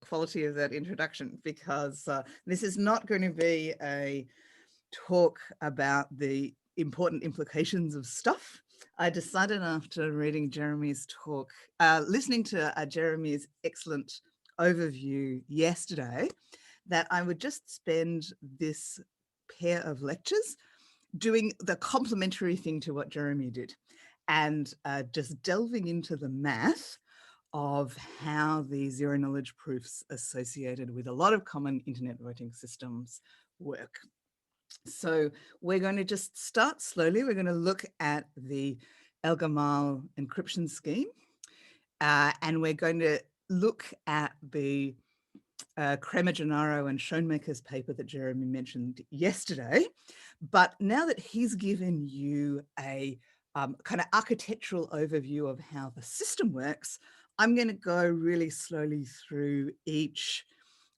quality of that introduction, because this is not going to be a talk about the important implications of stuff. I decided after reading Jeremy's talk, listening to Jeremy's excellent overview yesterday, that I would just spend this pair of lectures doing the complementary thing to what Jeremy did, and just delving into the math of how the zero knowledge proofs associated with a lot of common internet voting systems work. So we're going to just start slowly. We're going to look at the Elgamal encryption scheme, and we're going to look at the Kramer, Gennaro and Schoenmaker's paper that Jeremy mentioned yesterday. But now that he's given you a kind of architectural overview of how the system works, I'm going to go really slowly through each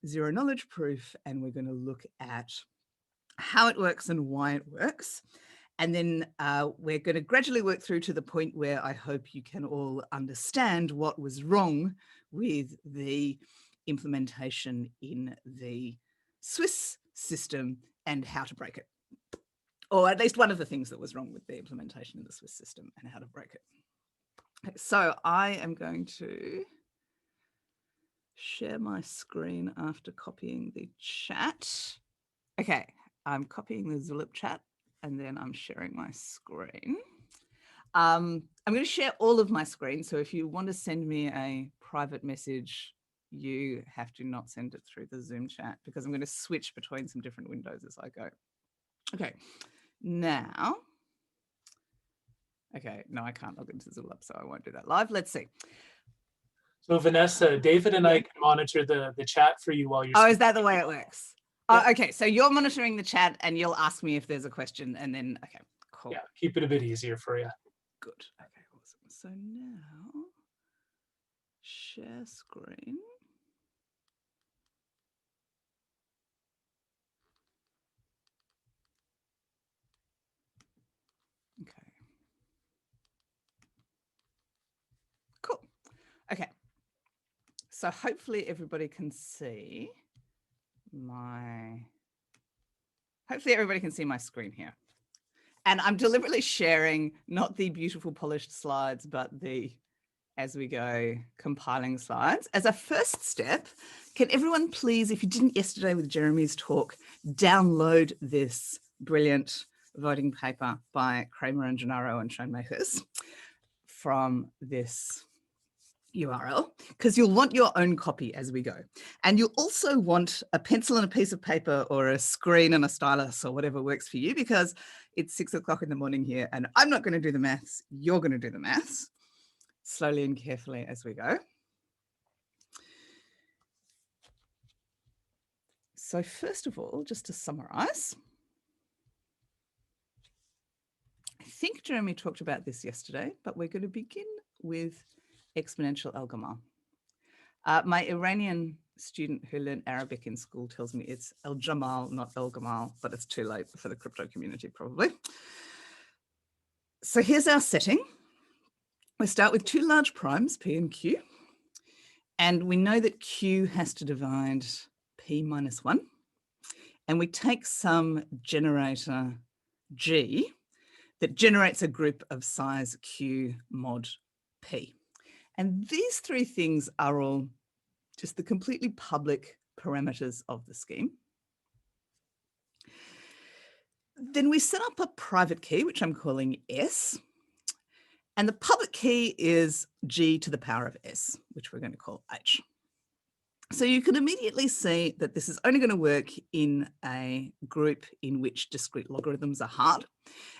zero knowledge proof, and we're going to look at how it works and why it works. And then we're going to gradually work through to the point where I hope you can all understand what was wrong with the implementation in the Swiss system and how to break it. Or at least one of the things that was wrong with the implementation in the Swiss system and how to break it. Okay, so I am going to share my screen after copying the chat. Okay, I'm copying the Zulip chat and then I'm sharing my screen. I'm going to share all of my screen. So if you want to send me a private message, you have to not send it through the Zoom chat, because I'm going to switch between some different windows as I go. Okay, now, okay, no, I can't log into Zulip, so I won't do that live. Let's see. So Vanessa, David and I can monitor the chat for you while you're speaking. Is that the way it works? Yeah. Oh, okay, so you're monitoring the chat and you'll ask me if there's a question, and then, okay, cool. Yeah, keep it a bit easier for you. Good, okay, awesome. So now, share screen. Okay. Cool. Okay. So hopefully everybody can see my screen here. And I'm deliberately sharing not the beautiful polished slides, but the as we go compiling slides. As a first step, can everyone please, if you didn't yesterday with Jeremy's talk, download this brilliant voting paper by Kramer and Gennaro and Schoenmakers from this URL, because you'll want your own copy as we go. And you'll also want a pencil and a piece of paper or a screen and a stylus or whatever works for you, because it's 6 o'clock in the morning here and I'm not going to do the maths. You're going to do the maths slowly and carefully as we go. So first of all, just to summarize, I think Jeremy talked about this yesterday, but we're going to begin with exponential Elgamal. My Iranian student who learned Arabic in school tells me it's Elgamal, not Elgamal, but it's too late for the crypto community probably. So here's our setting. We start with two large primes, P and Q, and we know that Q has to divide P minus 1, and we take some generator G that generates a group of size Q mod P. And these three things are all just the completely public parameters of the scheme. Then we set up a private key, which I'm calling S. And the public key is G to the power of S, which we're going to call H. So you can immediately see that this is only going to work in a group in which discrete logarithms are hard.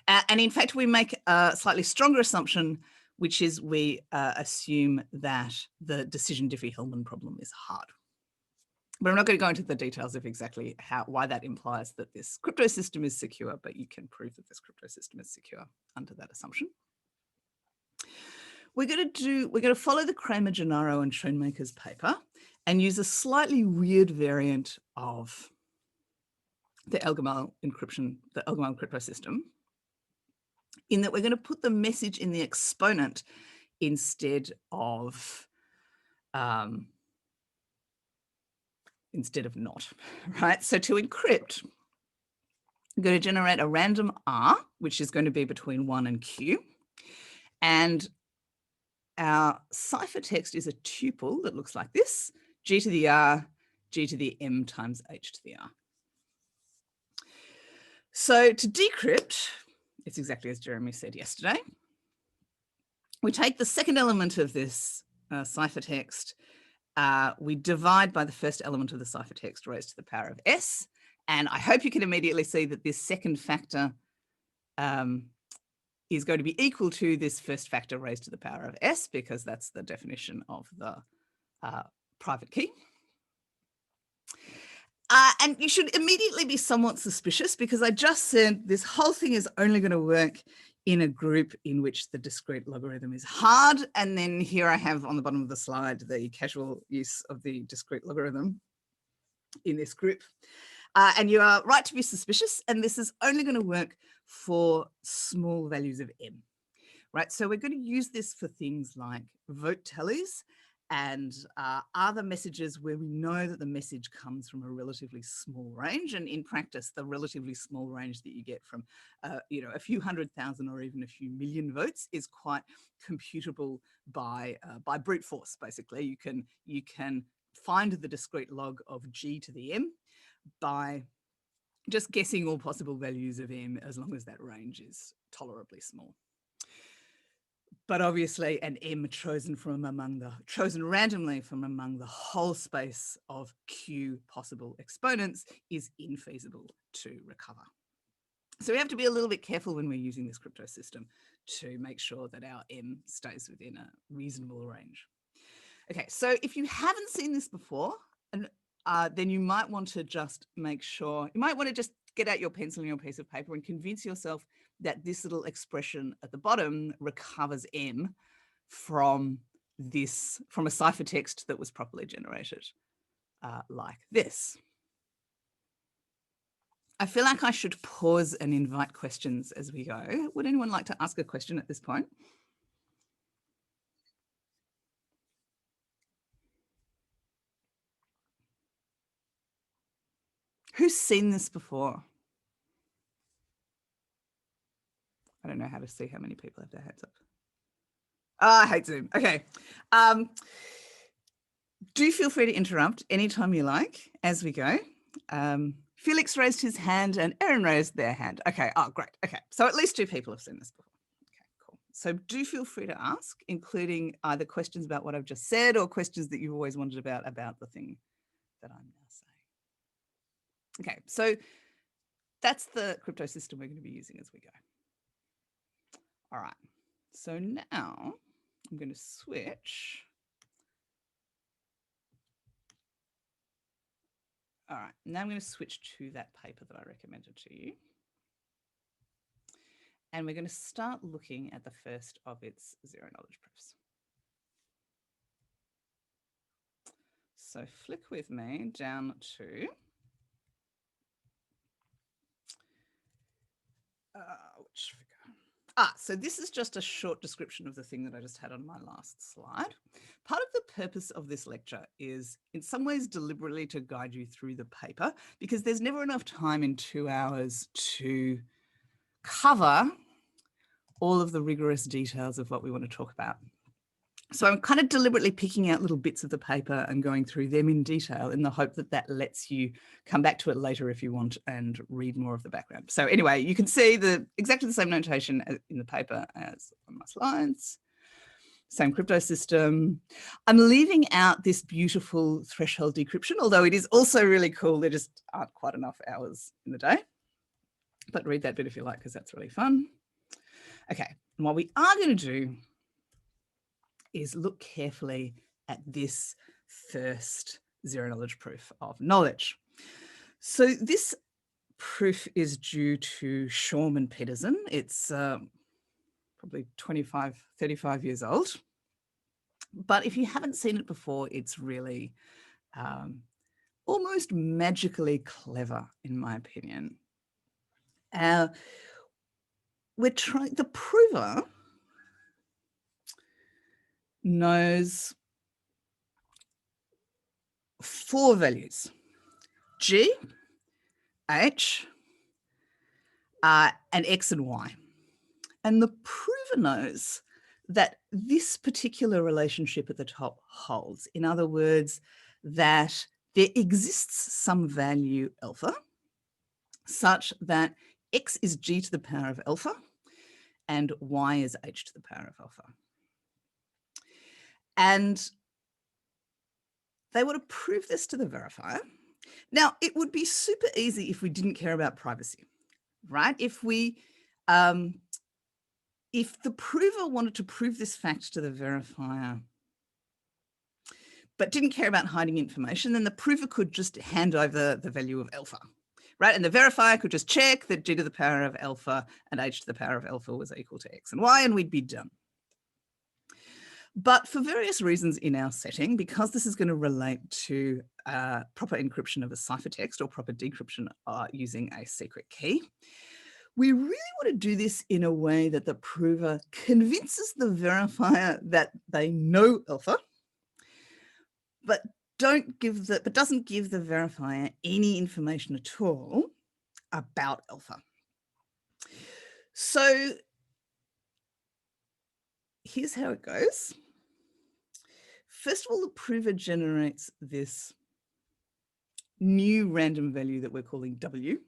And in fact, we make a slightly stronger assumption, which is we assume that the decision Diffie-Hellman problem is hard. But I'm not going to go into the details of exactly why that implies that this crypto system is secure, but you can prove that this crypto system is secure under that assumption. We're going to follow the Kramer, Gennaro and Schoenmaker's paper and use a slightly weird variant of the Elgamal encryption, the Elgamal crypto system, in that we're going to put the message in the exponent instead of instead of not, right? So to encrypt, I'm going to generate a random R, which is going to be between 1 and Q. And our ciphertext is a tuple that looks like this, G to the R, G to the M times H to the R. So to decrypt, it's exactly as Jeremy said yesterday. We take the second element of this ciphertext, we divide by the first element of the ciphertext raised to the power of S. And I hope you can immediately see that this second factor is going to be equal to this first factor raised to the power of S, because that's the definition of the private key. And you should immediately be somewhat suspicious, because I just said this whole thing is only going to work in a group in which the discrete logarithm is hard. And then here I have on the bottom of the slide the casual use of the discrete logarithm in this group. And you are right to be suspicious. And this is only going to work for small values of m, right? So we're going to use this for things like vote tallies and other messages where we know that the message comes from a relatively small range. And in practice, the relatively small range that you get from, you know, a few 100,000 or even a few million votes is quite computable by brute force. Basically, you can find the discrete log of G to the M by just guessing all possible values of M, as long as that range is tolerably small. But obviously an M chosen randomly from among the whole space of Q possible exponents is infeasible to recover. So we have to be a little bit careful when we're using this crypto system to make sure that our M stays within a reasonable range. Okay, so if you haven't seen this before, then you might want to just make sure, you might want to just get out your pencil and your piece of paper and convince yourself that this little expression at the bottom recovers M from a ciphertext that was properly generated like this. I feel like I should pause and invite questions as we go. Would anyone like to ask a question at this point? Who's seen this before? I don't know how to see how many people have their hands up. Oh, I hate Zoom. Okay. Do feel free to interrupt anytime you like as we go. Felix raised his hand and Erin raised their hand. Okay. Oh, great. Okay. So at least 2 people have seen this before. Okay, cool. So do feel free to ask, including either questions about what I've just said or questions that you've always wondered about the thing that I'm now saying. Okay. So that's the crypto system we're going to be using as we go. All right. So now I'm going to switch. All right, now I'm going to switch to that paper that I recommended to you. And we're going to start looking at the first of its zero knowledge proofs. So flick with me down to which figure? So this is just a short description of the thing that I just had on my last slide. Part of the purpose of this lecture is in some ways deliberately to guide you through the paper, because there's never enough time in 2 hours to cover all of the rigorous details of what we want to talk about. So I'm kind of deliberately picking out little bits of the paper and going through them in detail in the hope that that lets you come back to it later if you want and read more of the background. So anyway, you can see exactly the same notation in the paper as on my slides. Same crypto system. I'm leaving out this beautiful threshold decryption, although it is also really cool. There just aren't quite enough hours in the day. But read that bit if you like, because that's really fun. Okay, and what we are going to do is look carefully at this first zero knowledge proof of knowledge. So this proof is due to Shorm and Peterson. It's probably 25, 35 years old. But if you haven't seen it before, it's really almost magically clever, in my opinion. The prover knows 4 values. G, H, and X and Y. And the prover knows that this particular relationship at the top holds. In other words, that there exists some value alpha such that X is G to the power of alpha and Y is H to the power of alpha. And they would prove this to the verifier. Now, it would be super easy if we didn't care about privacy, right? If the prover wanted to prove this fact to the verifier, but didn't care about hiding information, then the prover could just hand over the value of alpha, right? And the verifier could just check that G to the power of alpha and H to the power of alpha was equal to X and Y, and we'd be done. But for various reasons in our setting, because this is going to relate to proper encryption of a ciphertext or proper decryption using a secret key, we really want to do this in a way that the prover convinces the verifier that they know alpha, but doesn't give the verifier any information at all about alpha. So here's how it goes. First of all, the prover generates this new random value that we're calling W,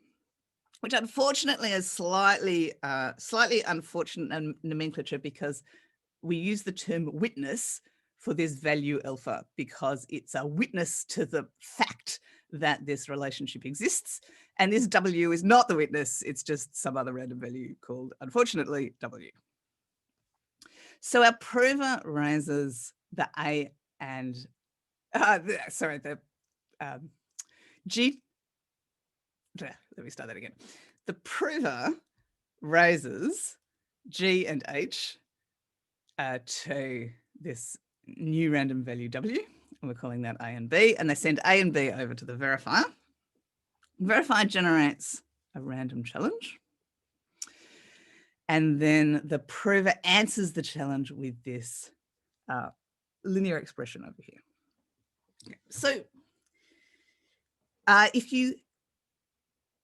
which unfortunately is slightly unfortunate nomenclature because we use the term witness for this value alpha because it's a witness to the fact that this relationship exists. And this W is not the witness, it's just some other random value called, unfortunately, W. So our prover raises the A and, G, let me start that again. The prover raises G and H to this new random value W, and we're calling that A and B, and they send A and B over to the verifier. The verifier generates a random challenge, and then the prover answers the challenge with this linear expression over here. Okay. So if you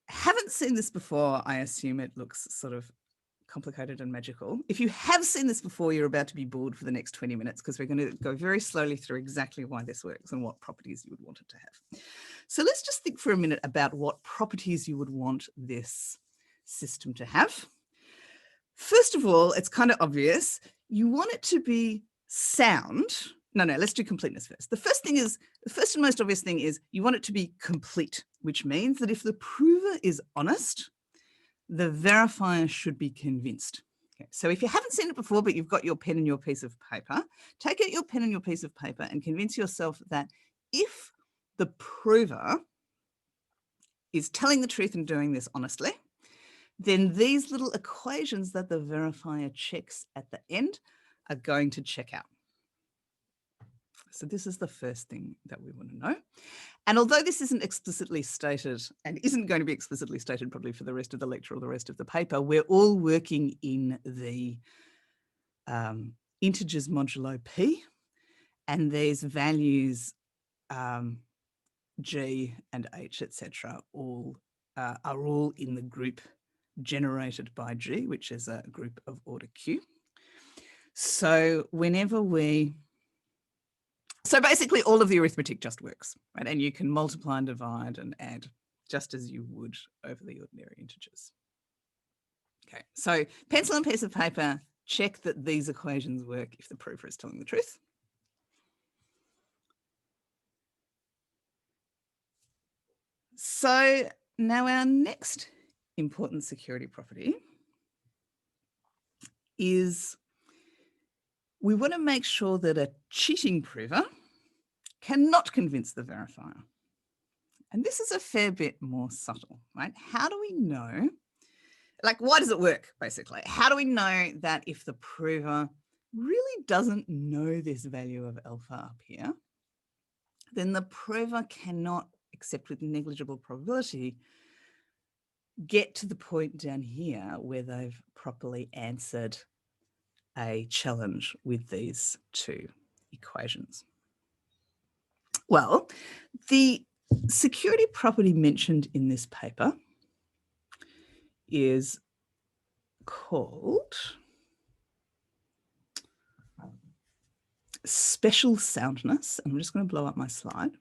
haven't seen this before, I assume it looks sort of complicated and magical. If you have seen this before, you're about to be bored for the next 20 minutes because we're going to go very slowly through exactly why this works and what properties you would want it to have. So let's just think for a minute about what properties you would want this system to have. First of all, it's kind of obvious. You want it to be sound. No, let's do completeness first. The first and most obvious thing is you want it to be complete, which means that if the prover is honest, the verifier should be convinced. Okay, so if you haven't seen it before, but you've got your pen and your piece of paper, take out your pen and your piece of paper and convince yourself that if the prover is telling the truth and doing this honestly, then these little equations that the verifier checks at the end are going to check out. So this is the first thing that we want to know. And although this isn't explicitly stated and isn't going to be explicitly stated probably for the rest of the lecture or the rest of the paper, we're all working in the integers modulo P, and these values G and H, etc., are all in the group generated by G, which is a group of order Q. So so basically all of the arithmetic just works, right? And you can multiply and divide and add just as you would over the ordinary integers. Okay, so pencil and piece of paper, check that these equations work if the prover is telling the truth. So now our next important security property is we want to make sure that a cheating prover cannot convince the verifier. And this is a fair bit more subtle, right? How do we know, like, why does it work, basically? How do we know that if the prover really doesn't know this value of alpha up here, then the prover cannot, except with negligible probability, get to the point down here where they've properly answered a challenge with these two equations? Well, the security property mentioned in this paper is called special soundness. I'm just going to blow up my slide.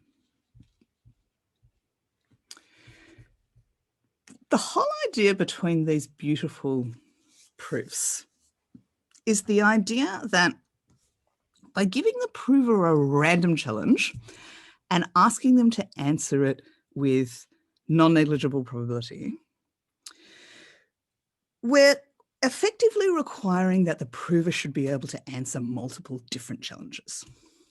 The whole idea between these beautiful proofs is the idea that by giving the prover a random challenge and asking them to answer it with non-negligible probability, we're effectively requiring that the prover should be able to answer multiple different challenges,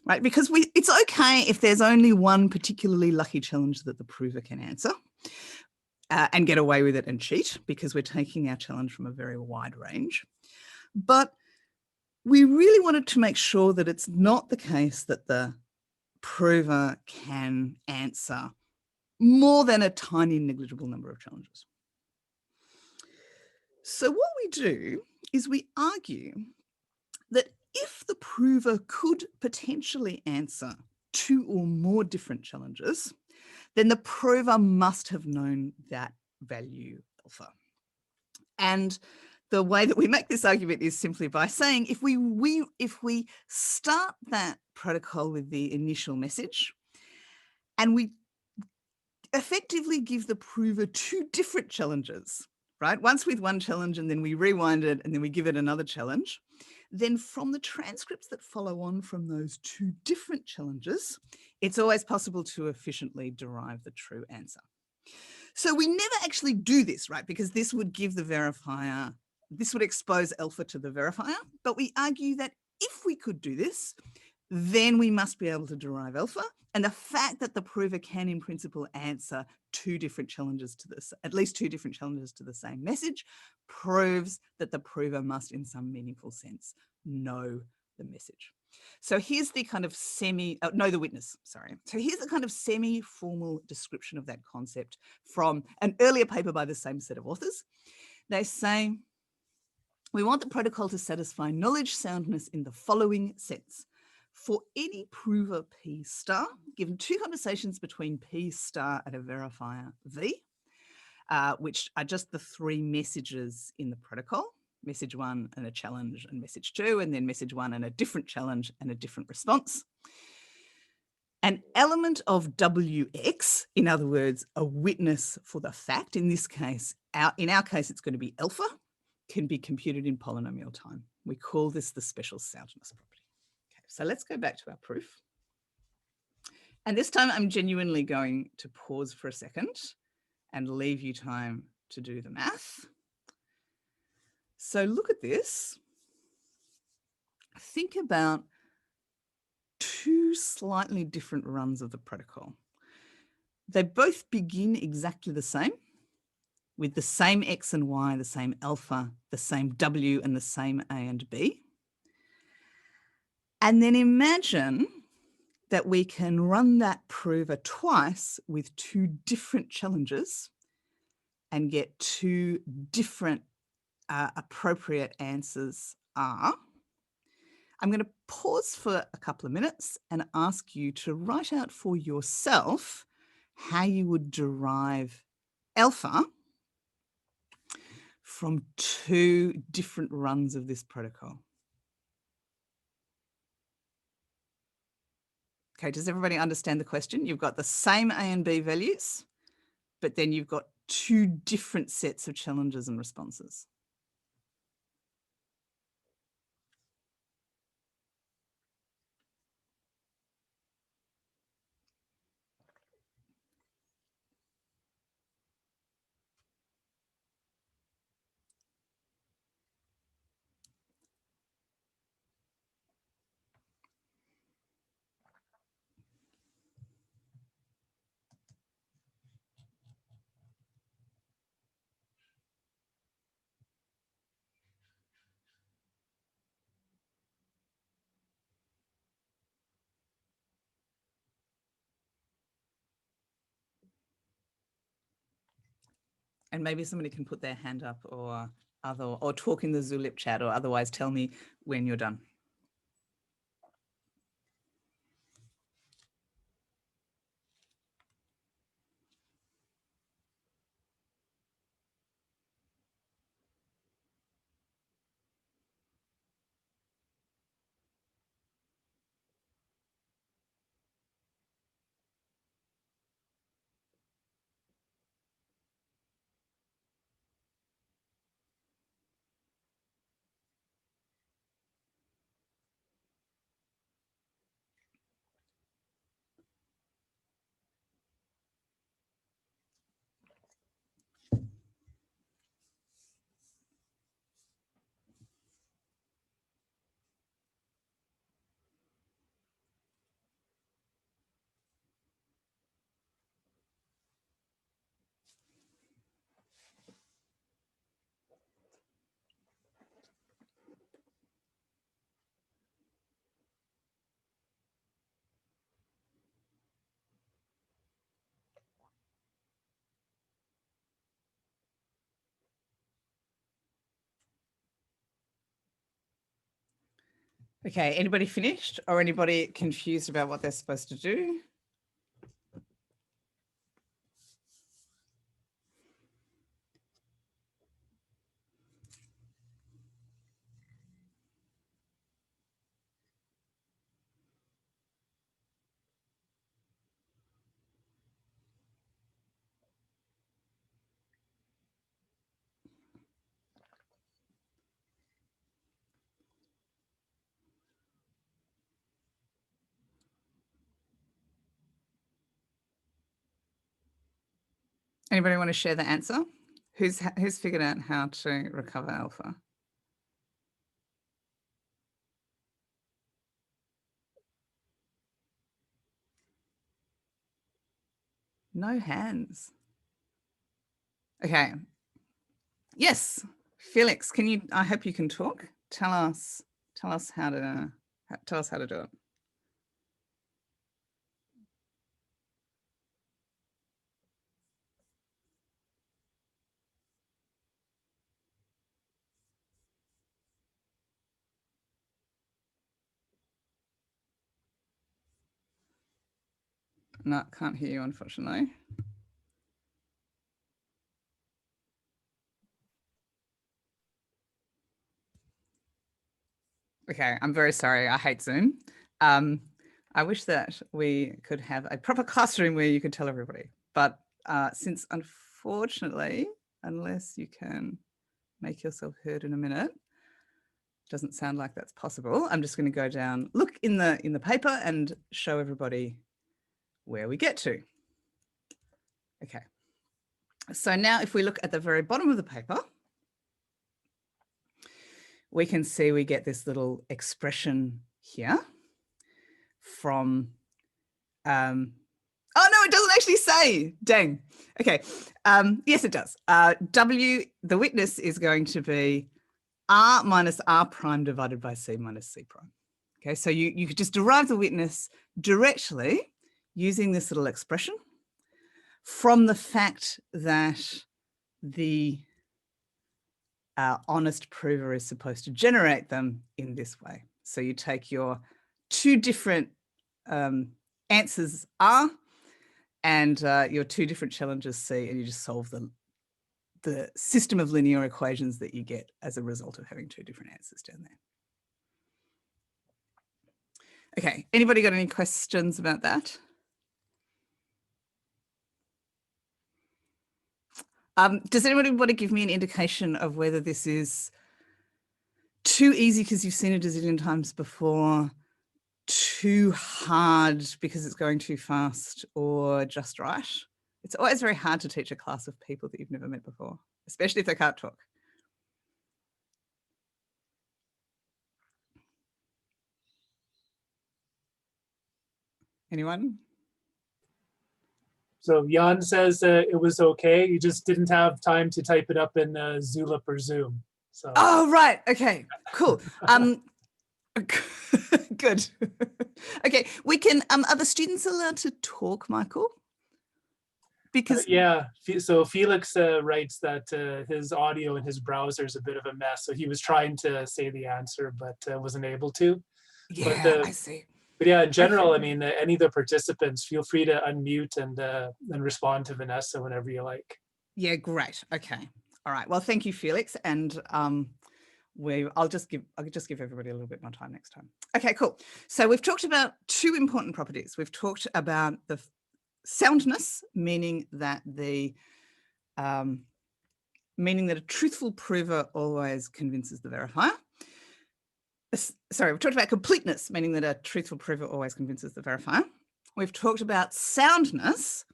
right? Because it's okay if there's only one particularly lucky challenge that the prover can answer and get away with it and cheat, because we're taking our challenge from a very wide range. But we really wanted to make sure that it's not the case that the prover can answer more than a tiny negligible number of challenges. So what we do is we argue that if the prover could potentially answer 2 or more different challenges, then the prover must have known that value alpha. And the way that we make this argument is simply by saying if we start that protocol with the initial message and we effectively give the prover 2 different challenges, right? Once with one challenge and then we rewind it and then we give it another challenge, then from the transcripts that follow on from those 2 different challenges, it's always possible to efficiently derive the true answer. So we never actually do this, right? Because this would give the verifier, this would expose alpha to the verifier, but we argue that if we could do this, then we must be able to derive alpha. And the fact that the prover can in principle answer 2 different challenges to this, at least 2 different challenges to the same message, proves that the prover must in some meaningful sense know the message. So here's the kind of know the witness, sorry. So here's the kind of semi-formal description of that concept from an earlier paper by the same set of authors. They say, we want the protocol to satisfy knowledge soundness in the following sense. For any prover P star, given 2 conversations between P star and a verifier V, which are just the 3 messages in the protocol, message 1 and a challenge and message 2, and then message 1 and a different challenge and a different response. An element of WX, in other words, a witness for the fact, in this case, in our case, it's going to be alpha, can be computed in polynomial time. We call this the special soundness property. Okay, so let's go back to our proof. And this time I'm genuinely going to pause for a second and leave you time to do the math. So look at this. Think about 2 slightly different runs of the protocol. They both begin exactly the same, with the same X and Y, the same alpha, the same W, and the same A and B. And then imagine that we can run that prover twice with 2 different challenges and get 2 different appropriate answers are. I'm going to pause for a couple of minutes and ask you to write out for yourself how you would derive alpha from 2 different runs of this protocol. Okay, does everybody understand the question? You've got the same A and B values, but then you've got 2 different sets of challenges and responses. And maybe somebody can put their hand up or talk in the Zulip chat, or otherwise tell me when you're done. Okay, anybody finished or anybody confused about what they're supposed to do? Anybody want to share the answer? Who's figured out how to recover alpha? No hands. Okay. Yes, Felix, can you, I hope you can talk. Tell us how to do it. No, can't hear you, unfortunately. Okay, I'm very sorry. I hate Zoom. I wish that we could have a proper classroom where you could tell everybody. But since unfortunately, unless you can make yourself heard in a minute, doesn't sound like that's possible. I'm just going to go down, look in the paper and show everybody where we get to. Okay. So now if we look at the very bottom of the paper, we can see we get this little expression here from, oh no, it doesn't actually say, dang. Okay, yes it does. W, the witness is going to be R minus R prime divided by C minus C prime. Okay, so you could just derive the witness directly using this little expression from the fact that the honest prover is supposed to generate them in this way. So you take your two different answers R and your two different challenges C, and you just solve the system of linear equations that you get as a result of having two different answers down there. Okay, anybody got any questions about that? Does anybody want to give me an indication of whether this is too easy because you've seen it a zillion times before, too hard because it's going too fast, or just right? It's always very hard to teach a class of people that you've never met before, especially if they can't talk. Anyone? So Jan says it was okay. You just didn't have time to type it up in Zulip or Zoom. So. Oh, right. Okay, cool. Good. Okay, we can, are the students allowed to talk, Michael? Because yeah, so Felix writes that his audio in his browser is a bit of a mess. So he was trying to say the answer, but wasn't able to. Yeah, but, I see. But yeah, in general, Okay. I mean, any of the participants, feel free to unmute and respond to Vanessa whenever you like. Yeah, great. Okay. All right. Well, thank you, Felix. And I'll just give everybody a little bit more time next time. Okay, cool. So we've talked about two important properties. We've talked about the soundness, meaning that a truthful prover always convinces the verifier. Sorry, we've talked about completeness, meaning that a truthful prover always convinces the verifier. We've talked about soundness,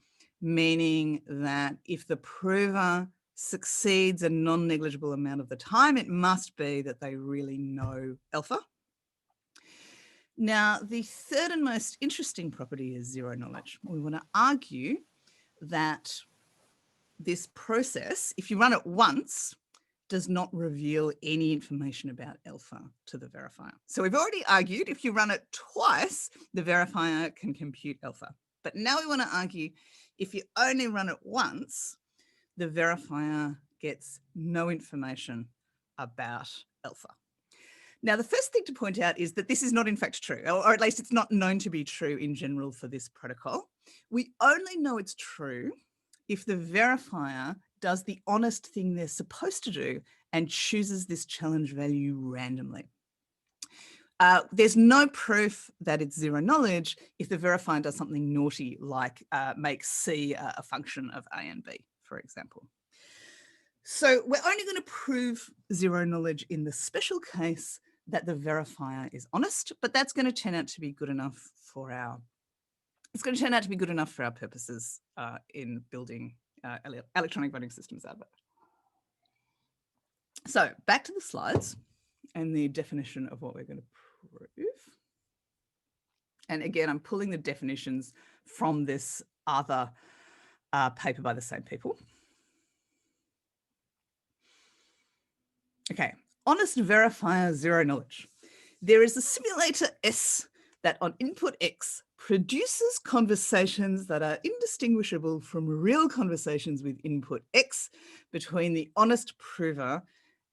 meaning that if the prover succeeds a non-negligible amount of the time, it must be that they really know alpha. Now, the third and most interesting property is zero knowledge. We want to argue that this process, if you run it once, does not reveal any information about alpha to the verifier. So we've already argued if you run it twice, the verifier can compute alpha. But now we want to argue if you only run it once, the verifier gets no information about alpha. Now, the first thing to point out is that this is not in fact true, or at least it's not known to be true in general for this protocol. We only know it's true if the verifier does the honest thing they're supposed to do and chooses this challenge value randomly. There's no proof that it's zero knowledge if the verifier does something naughty, like make C a function of A and B, for example. So we're only going to prove zero knowledge in the special case that the verifier is honest, but that's going to turn out to be good enough for our, it's going to turn out to be good enough for our purposes in building electronic voting systems out of it. So back to the slides and the definition of what we're going to prove. And again, I'm pulling the definitions from this other paper by the same people. Okay, honest verifier, zero knowledge. There is a simulator S that on input X produces conversations that are indistinguishable from real conversations with input X between the honest prover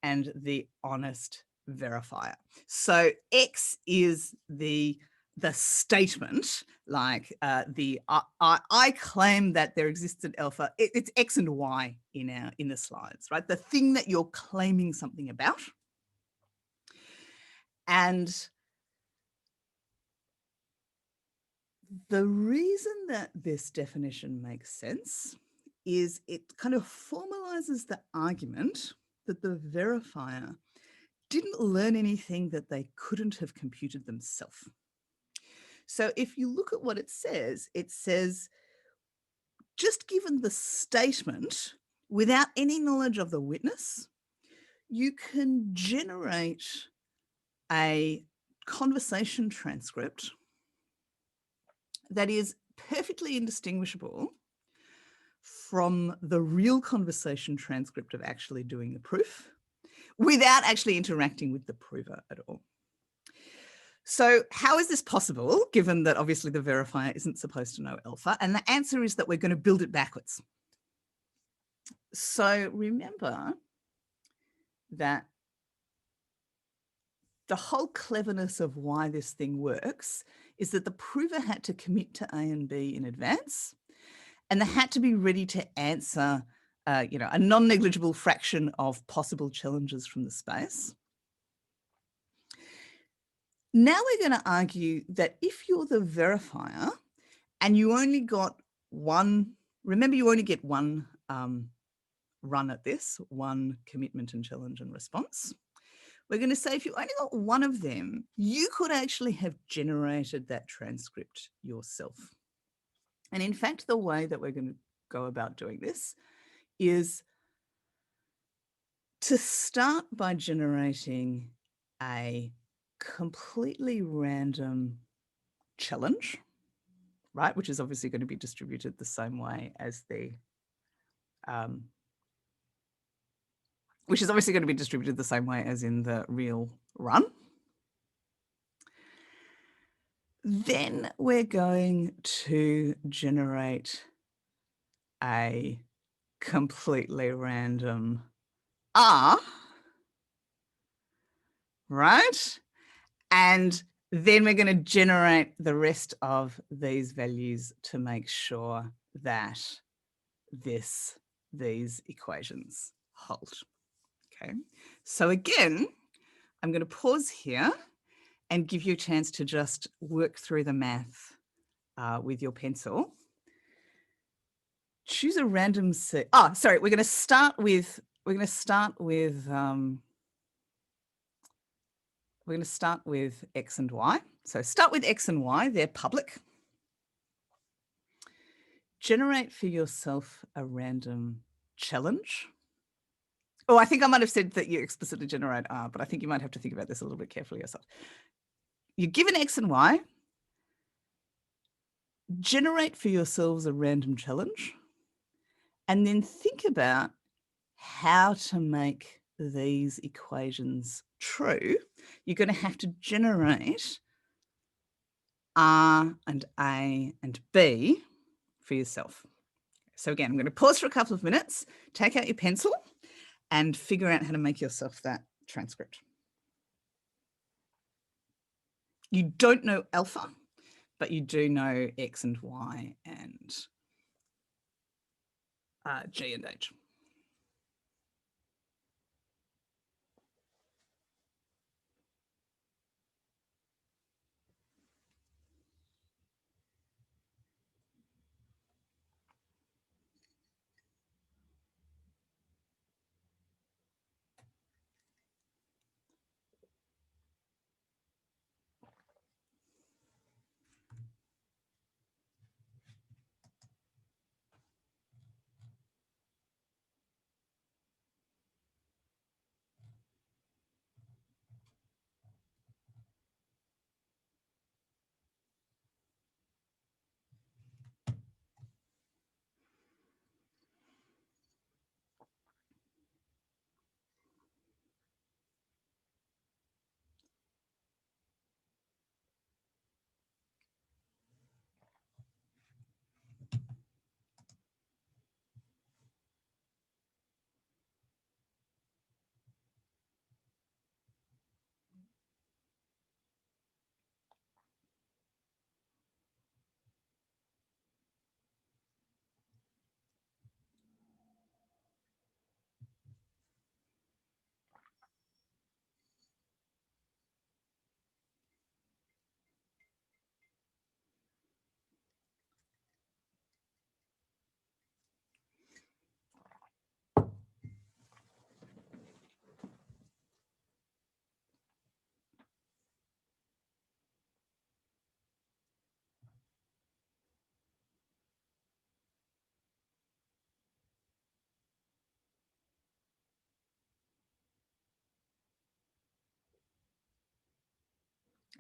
and the honest verifier. So X is the statement, like I claim that there exists an alpha. It's X and Y in the slides, right? The thing that you're claiming something about. And the reason that this definition makes sense is it kind of formalizes the argument that the verifier didn't learn anything that they couldn't have computed themselves. So if you look at what it says, just given the statement, without any knowledge of the witness, you can generate a conversation transcript that is perfectly indistinguishable from the real conversation transcript of actually doing the proof without actually interacting with the prover at all. So how is this possible, given that obviously the verifier isn't supposed to know alpha? And the answer is that we're going to build it backwards. So remember that the whole cleverness of why this thing works is that the prover had to commit to A and B in advance, and they had to be ready to answer a non-negligible fraction of possible challenges from the space. Now we're going to argue that if you're the verifier and you only got one, remember you only get one run at this, one commitment and challenge and response. We're going to say if you only got one of them, you could actually have generated that transcript yourself. And in fact, the way that we're going to go about doing this is to start by generating a completely random challenge, right? Which is obviously going to be distributed the same way as the, in the real run. Then we're going to generate a completely random R, right? And then we're going to generate the rest of these values to make sure that these equations hold. Okay, so again, I'm going to pause here and give you a chance to just work through the math with your pencil. Choose a random set. Oh, sorry, we're going to start with X and Y. So start with X and Y, they're public. Generate for yourself a random challenge. Oh, I think I might have said that you explicitly generate R, but I think you might have to think about this a little bit carefully yourself. You're given X and Y. Generate for yourselves a random challenge, and then think about how to make these equations true. You're going to have to generate R and A and B for yourself. So again, I'm going to pause for a couple of minutes, take out your pencil, and figure out how to make yourself that transcript. You don't know alpha, but you do know X and Y and G and H.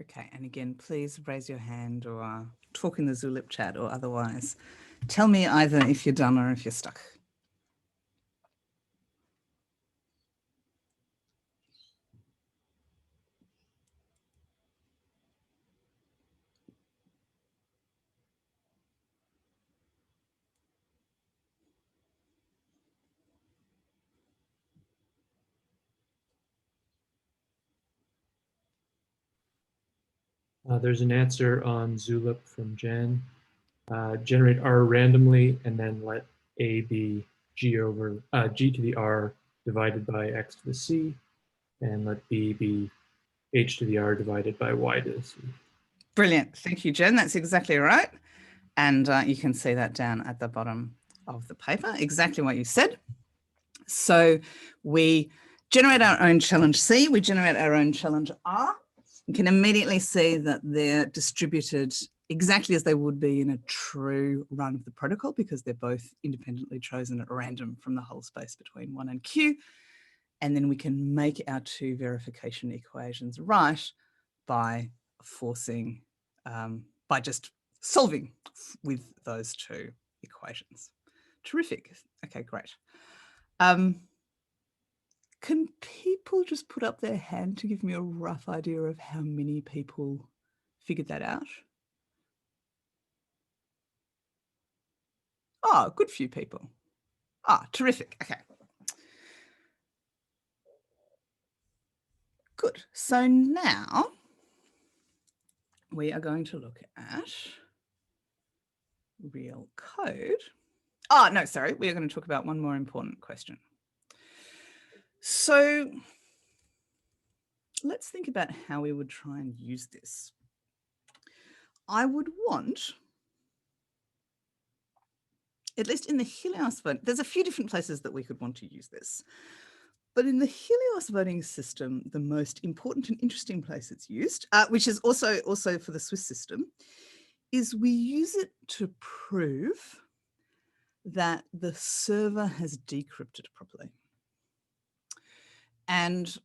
Okay, and again, please raise your hand or talk in the Zulip chat, or otherwise tell me either if you're done or if you're stuck. There's an answer on Zulip from Jan. Generate R randomly and then let A be G over G to the R divided by X to the C, and let B be H to the R divided by Y to the C. Brilliant. Thank you, Jen. That's exactly right. And you can see that down at the bottom of the paper, exactly what you said. So we generate our own challenge C, we generate our own challenge R. You can immediately see that they're distributed exactly as they would be in a true run of the protocol, because they're both independently chosen at random from the whole space between 1 and Q. And then we can make our two verification equations right by forcing, by just solving with those two equations. Terrific. Okay, great. Can people just put up their hand to give me a rough idea of how many people figured that out? Oh, good few people. Ah, terrific. Okay. Good. So now we are going to look at real code. Oh, no, sorry. We are going to talk about one more important question. So let's think about how we would try and use this. I would want, at least in the Helios vote, there's a few different places that we could want to use this. But in the Helios voting system, the most important and interesting place it's used, which is also for the Swiss system, is we use it to prove that the server has decrypted properly. And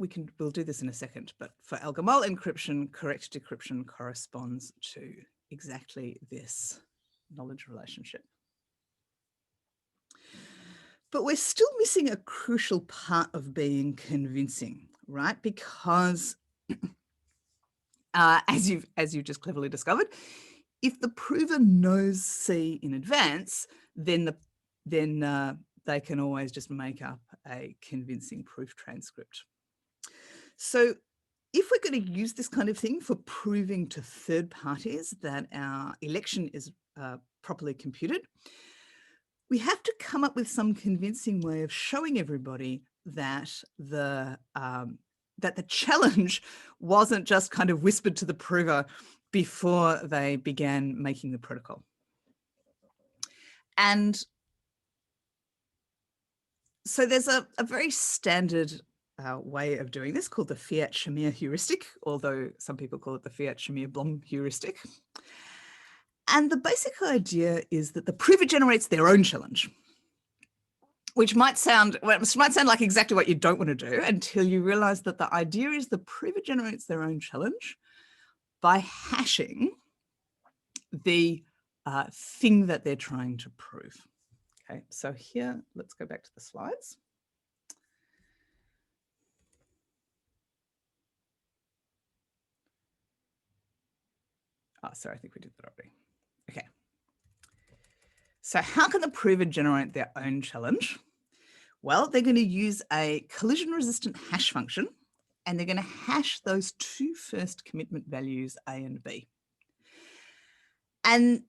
we'll do this in a second, but for Elgamal encryption, correct decryption corresponds to exactly this knowledge relationship. But we're still missing a crucial part of being convincing, right? Because as you've just cleverly discovered, if the prover knows C in advance, then they can always just make up a convincing proof transcript. So if we're going to use this kind of thing for proving to third parties that our election is properly computed, we have to come up with some convincing way of showing everybody that the challenge wasn't just kind of whispered to the prover before they began making the protocol. And so there's a very standard way of doing this called the Fiat Shamir heuristic, although some people call it the Fiat Shamir Blom heuristic. And the basic idea is that the prover generates their own challenge, which might sound like exactly what you don't want to do until you realize that the idea is the prover generates their own challenge by hashing the thing that they're trying to prove. Okay, so here, let's go back to the slides. Oh, sorry, I think we did that already. Okay. So how can the prover generate their own challenge? Well, they're going to use a collision-resistant hash function, and they're going to hash those two first commitment values, A and B. And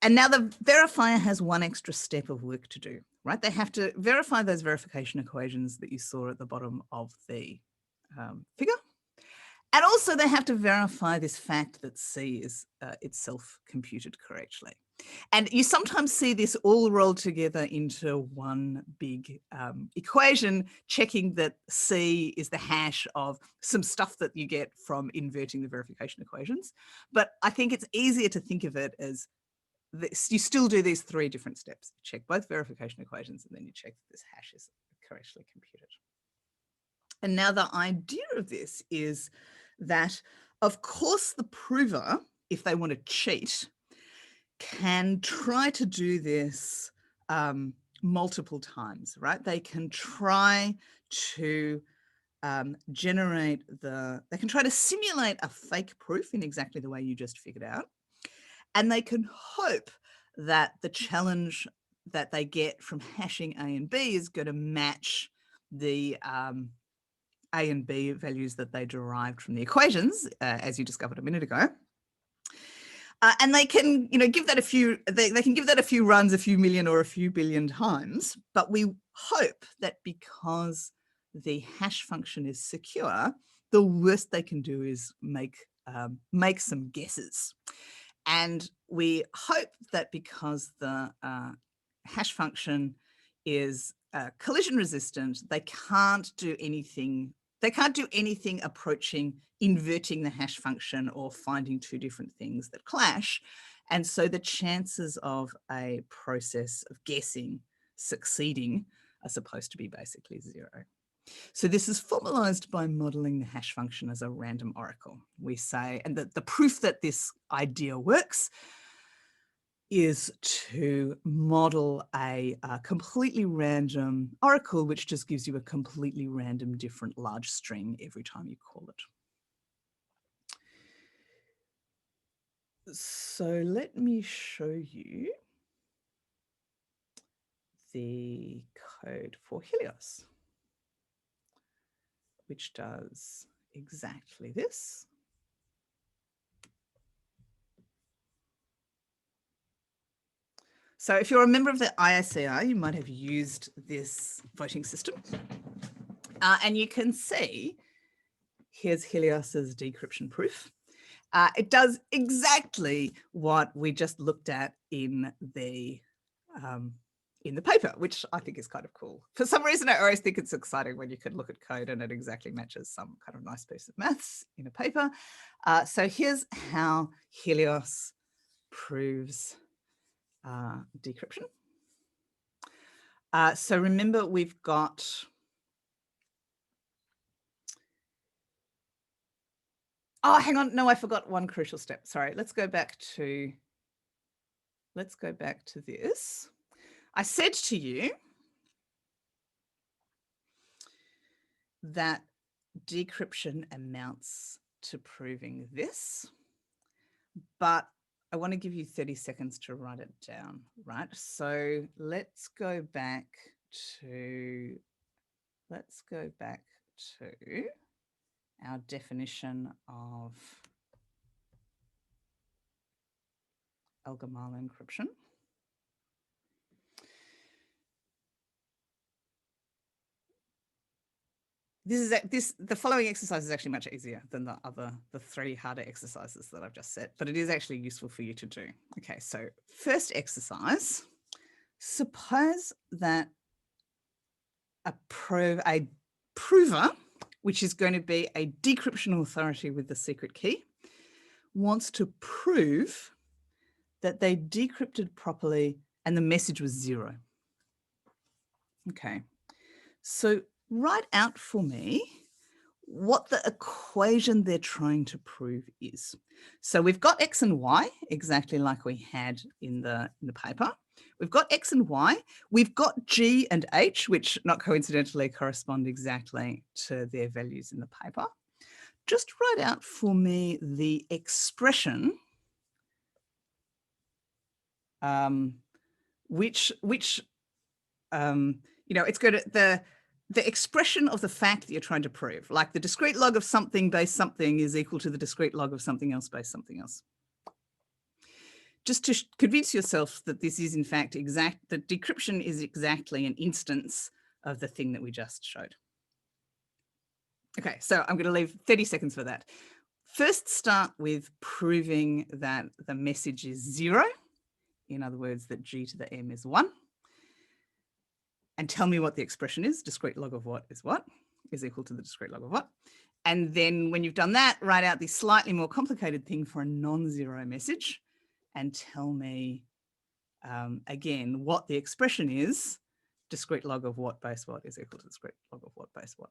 now the verifier has one extra step of work to do, right? They have to verify those verification equations that you saw at the bottom of the figure. And also they have to verify this fact that C is itself computed correctly. And you sometimes see this all rolled together into one big equation, checking that C is the hash of some stuff that you get from inverting the verification equations. But I think it's easier to think of it as this. You still do these three different steps. You check both verification equations, and then you check that this hash is correctly computed. And now the idea of this is that, of course, the prover, if they want to cheat, can try to do this multiple times, right? They can try to they can try to simulate a fake proof in exactly the way you just figured out. And they can hope that the challenge that they get from hashing A and B is going to match the A and B values that they derived from the equations, as you discovered a minute ago. And they can, give that a few. They can give that a few runs, a few million or a few billion times. But we hope that because the hash function is secure, the worst they can do is make some guesses. And we hope that because the hash function is collision resistant, they can't do anything. They can't do anything approaching inverting the hash function or finding two different things that clash. And so the chances of a process of guessing succeeding are supposed to be basically zero. So this is formalized by modeling the hash function as a random oracle. We say, and the proof that this idea works is to model a completely random oracle, which just gives you a completely random different large string every time you call it. So let me show you the code for Helios, which does exactly this. So if you're a member of the ISCR, you might have used this voting system. And you can see, here's Helios's decryption proof. It does exactly what we just looked at in the paper, which I think is kind of cool. For some reason, I always think it's exciting when you can look at code and it exactly matches some kind of nice piece of maths in a paper. So here's how Helios proves decryption. So remember, we've got hang on. No, I forgot one crucial step. Sorry. Let's go back to this. I said to you that decryption amounts to proving this, but I want to give you 30 seconds to write it down, right? So let's go back to our definition of Elgamal encryption. The following exercise is actually much easier than the three harder exercises that I've just set, but it is actually useful for you to do. Okay, so first exercise, suppose that a prover, which is going to be a decryption authority with the secret key, wants to prove that they decrypted properly and the message was 0. Okay, so write out for me what the equation they're trying to prove is. So we've got X and Y, exactly like we had in the paper. We've got X and Y. We've got G and H, which not coincidentally correspond exactly to their values in the paper. Just write out for me the expression which it's good at the expression of the fact that you're trying to prove, like the discrete log of something base something is equal to the discrete log of something else base something else. Just to convince yourself that this is in fact that decryption is exactly an instance of the thing that we just showed. Okay, so I'm going to leave 30 seconds for that. First, start with proving that the message is 0. In other words, that G to the M is 1. And tell me what the expression is. Discrete log of what is equal to the discrete log of what. And then when you've done that, write out the slightly more complicated thing for a non-zero message and tell me, again, what the expression is. Discrete log of what base what is equal to discrete log of what base what.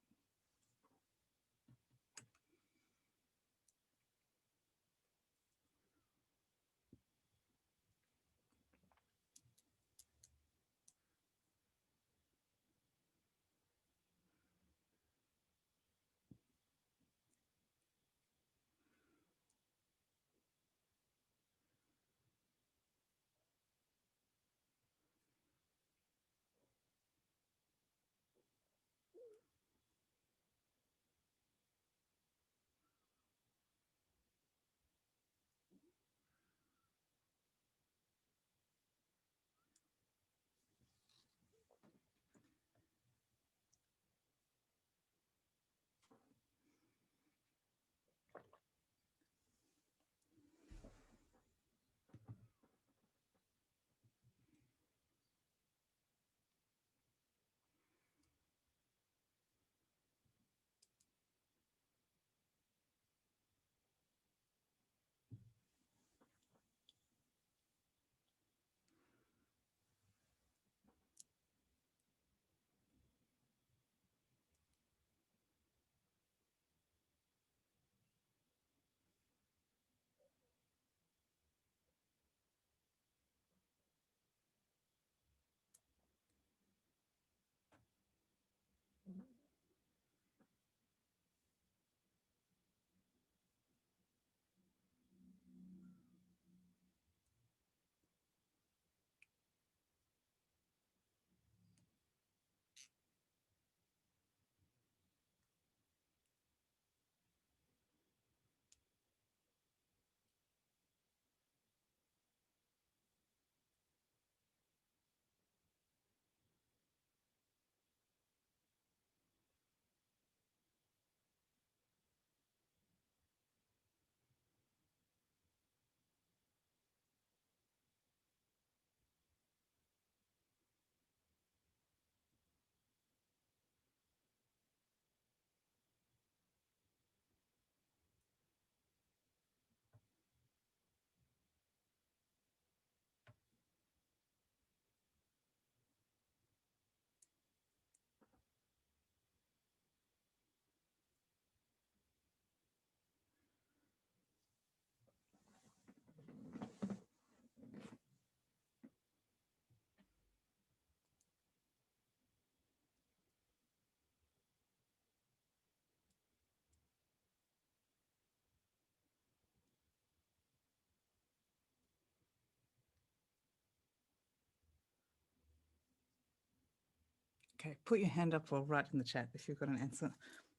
Okay, put your hand up or write in the chat if you've got an answer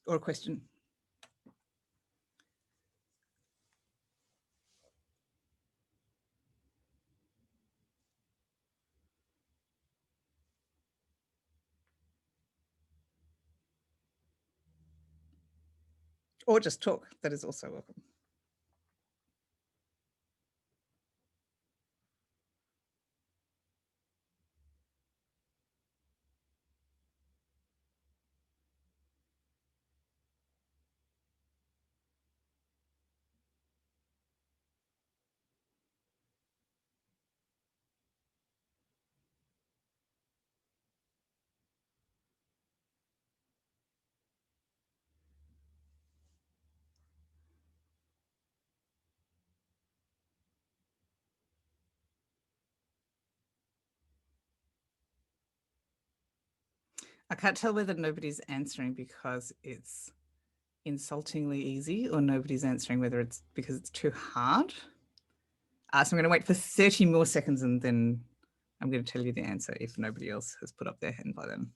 or a question. or just talk. That is also welcome. I can't tell whether nobody's answering because it's insultingly easy or nobody's answering whether it's because it's too hard. So I'm going to wait for 30 more seconds and then I'm going to tell you the answer if nobody else has put up their hand by then.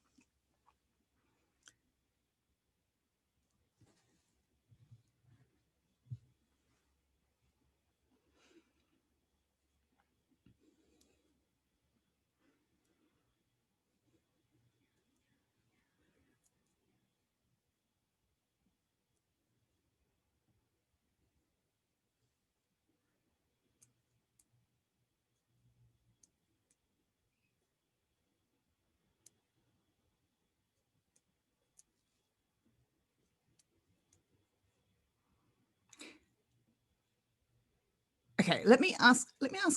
Okay, let me ask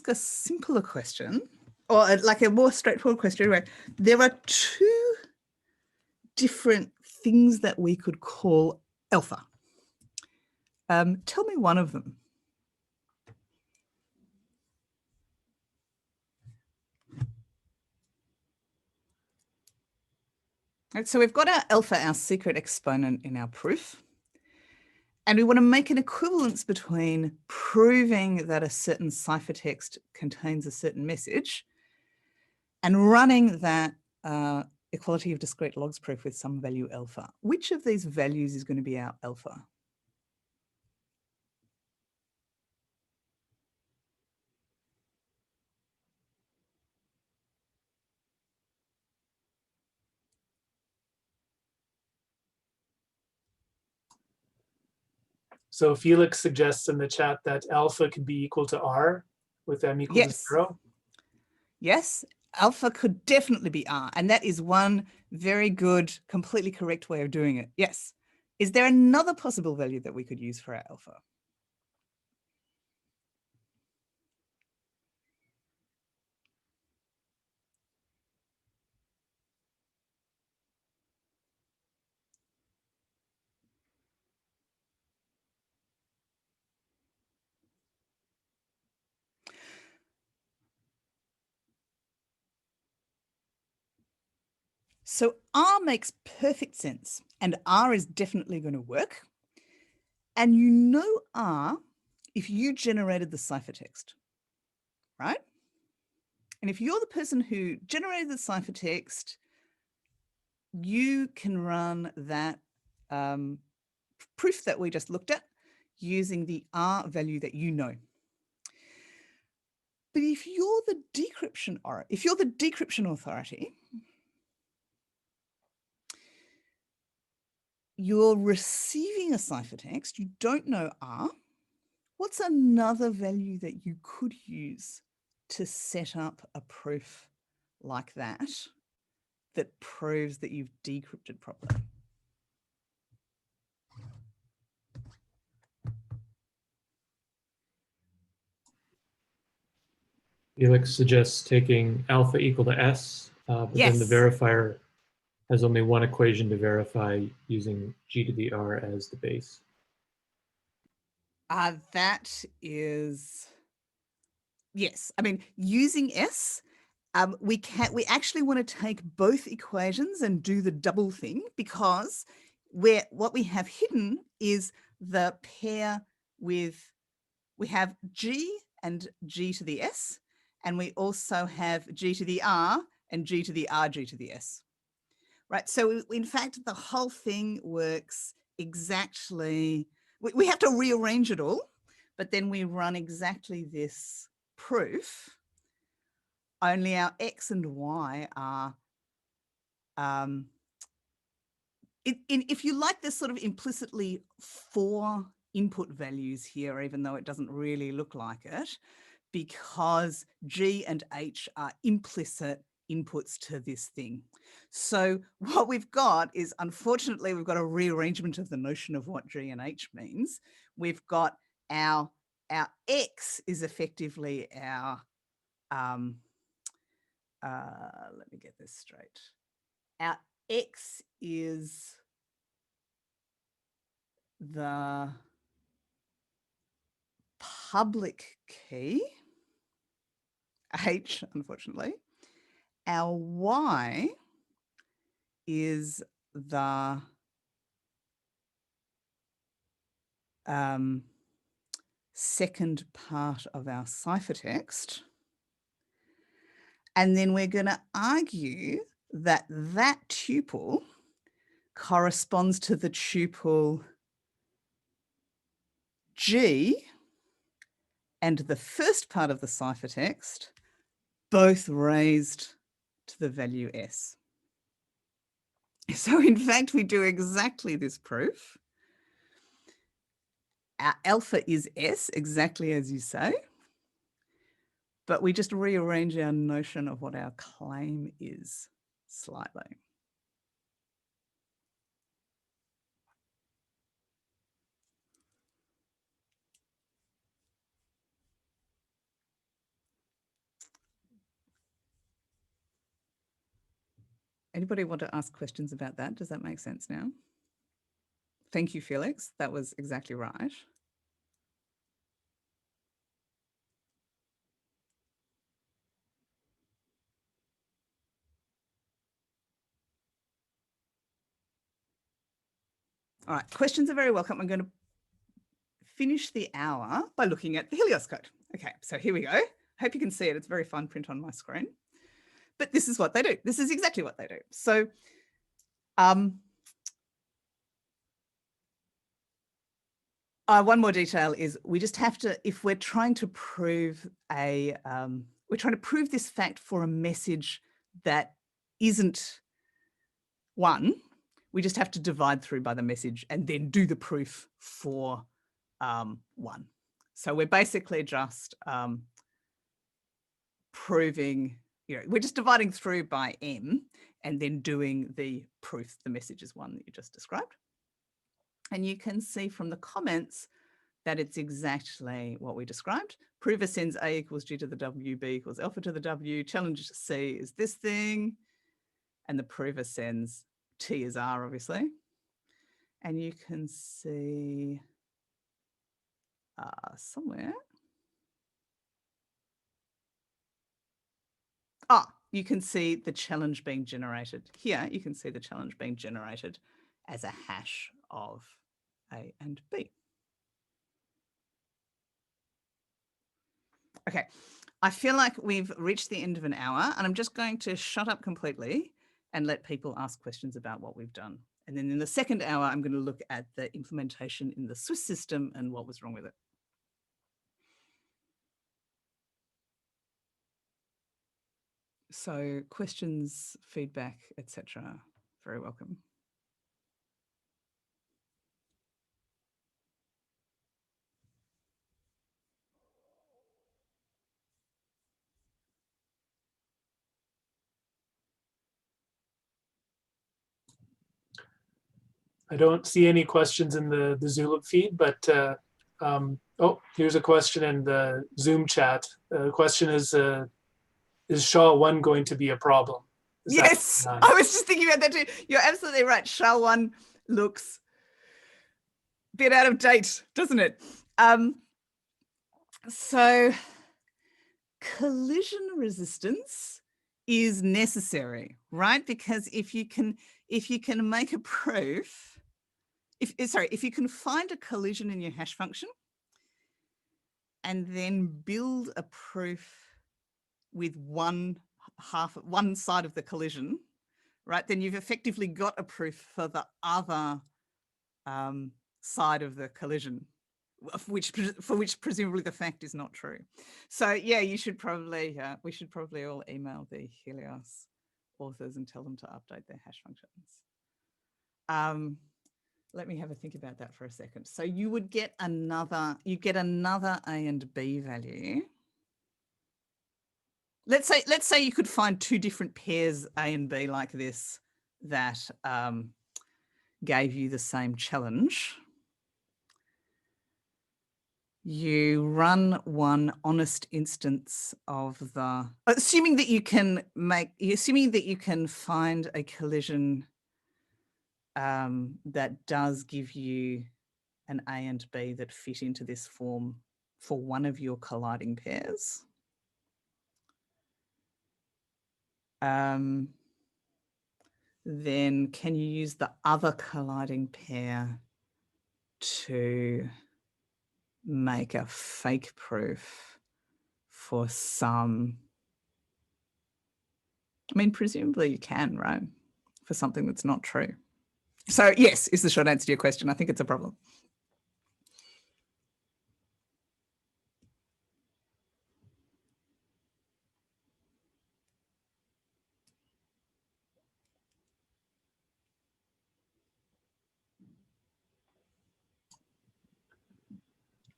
a simpler question, or like a more straightforward question. Right? There are two different things that we could call alpha. Tell me one of them. Right, so we've got our alpha, our secret exponent in our proof. And we want to make an equivalence between proving that a certain ciphertext contains a certain message and running that equality of discrete logs proof with some value alpha. Which of these values is going to be our alpha? So Felix suggests in the chat that alpha could be equal to R with M equal to 0. Yes, alpha could definitely be R. And that is one very good, completely correct way of doing it. Yes. Is there another possible value that we could use for our alpha? So R makes perfect sense, and R is definitely going to work. And you know R if you generated the ciphertext, right? And if you're the person who generated the ciphertext, you can run that proof that we just looked at using the R value that you know. But if you're the decryption authority, you're receiving a ciphertext, you don't know R, what's another value that you could use to set up a proof like that that proves that you've decrypted properly? Felix suggests taking alpha equal to S, but then the verifier has only one equation to verify using G to the R as the base. That is, yes. I mean, using S, we actually want to take both equations and do the double thing, because what we have hidden is the pair with, we have G and G to the S, and we also have G to the R and G to the R, G to the S. Right. So in fact, the whole thing works exactly. We have to rearrange it all, but then we run exactly this proof. Only our X and Y are if you like, there's sort of implicitly 4 input values here, even though it doesn't really look like it, because G and H are implicit inputs to this thing. So what we've got is, unfortunately, we've got a rearrangement of the notion of what G and H means. We've got our X is effectively our, let me get this straight. Our X is the public key, H, unfortunately. Our Y is the second part of our ciphertext. And then we're going to argue that that tuple corresponds to the tuple G and the first part of the ciphertext, both raised to the value S. So in fact, we do exactly this proof. Our alpha is S, exactly as you say, but we just rearrange our notion of what our claim is slightly. Anybody want to ask questions about that? Does that make sense now? Thank you, Felix. That was exactly right. All right, questions are very welcome. I'm going to finish the hour by looking at the Helios Code. Okay, so here we go. Hope you can see it. It's very fine print on my screen. But this is what they do. This is exactly what they do. So one more detail is we just have to, if we're trying to prove we're trying to prove this fact for a message that isn't 1, we just have to divide through by the message and then do the proof for 1. So we're basically just proving, we're just dividing through by M and then doing the proof, the message is 1 that you just described. And you can see from the comments that it's exactly what we described. Prover sends A equals G to the W, B equals alpha to the W. Challenge C is this thing. And the prover sends T is R, obviously. And you can see somewhere. You can see the challenge being generated. Here, you can see the challenge being generated as a hash of A and B. Okay, I feel like we've reached the end of an hour, and I'm just going to shut up completely and let people ask questions about what we've done. And then in the second hour, I'm going to look at the implementation in the Swiss system and what was wrong with it. So questions, feedback, etc. Very welcome. I don't see any questions in the Zulip feed, but oh, here's a question in the Zoom chat. The question is SHA-1 going to be a problem? Yes, I was just thinking about that too. You're absolutely right. SHA-1 looks a bit out of date, doesn't it? So collision resistance is necessary, right? Because if you can make a proof, if you can find a collision in your hash function and then build a proof with one side of the collision, right, then you've effectively got a proof for the other side of the collision, for which presumably the fact is not true. So yeah, you should probably we should probably all email the Helios authors and tell them to update their hash functions. let me have a think about that for a second. So you would get another, A and B value. Let's say you could find two different pairs A and B like this that gave you the same challenge. You run one honest instance of the, assuming that you can find a collision that does give you an A and B that fit into this form for one of your colliding pairs. Then can you use the other colliding pair to make a fake proof for some? I mean, presumably you can, right? For something that's not true. So yes, is the short answer to your question. I think it's a problem.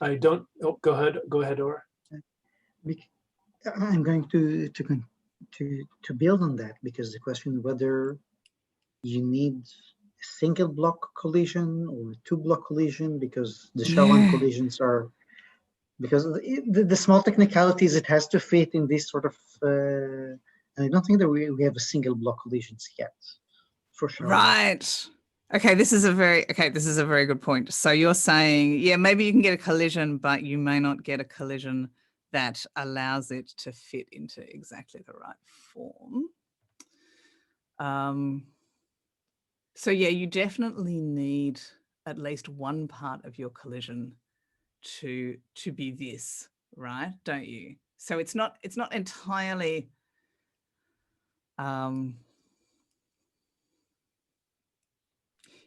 I don't, oh, go ahead, Or. I'm going to build on that, because the question whether you need a single block collision or two block collision, because the SHA-1 collisions are, because the small technicalities, it has to fit in this sort of, and I don't think that we have a single block collisions yet, for sure. Right. Okay, this is a very good point. So you're saying, yeah, maybe you can get a collision, but you may not get a collision that allows it to fit into exactly the right form. So yeah, you definitely need at least one part of your collision to be this, right? Don't you? So it's not entirely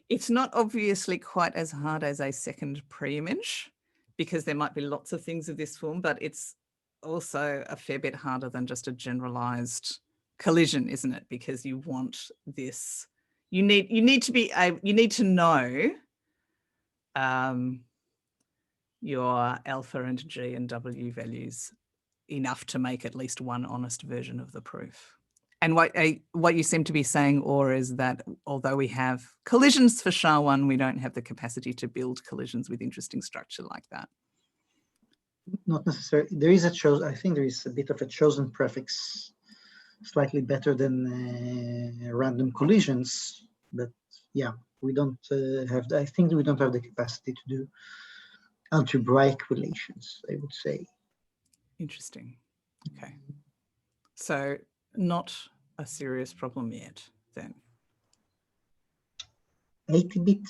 it's not obviously quite as hard as a second pre-image, because there might be lots of things of this form, but it's also a fair bit harder than just a generalized collision, isn't it? Because you want this, you need to know your alpha and G and W values enough to make at least one honest version of the proof. And what you seem to be saying, Or, is that although we have collisions for SHA-1, we don't have the capacity to build collisions with interesting structure like that. Not necessarily. There is I think there is a bit of a chosen prefix, slightly better than random collisions. But yeah, we don't have. I think we don't have the capacity to do algebraic relations, I would say. Interesting. Okay. So not a serious problem yet, then. 80-bit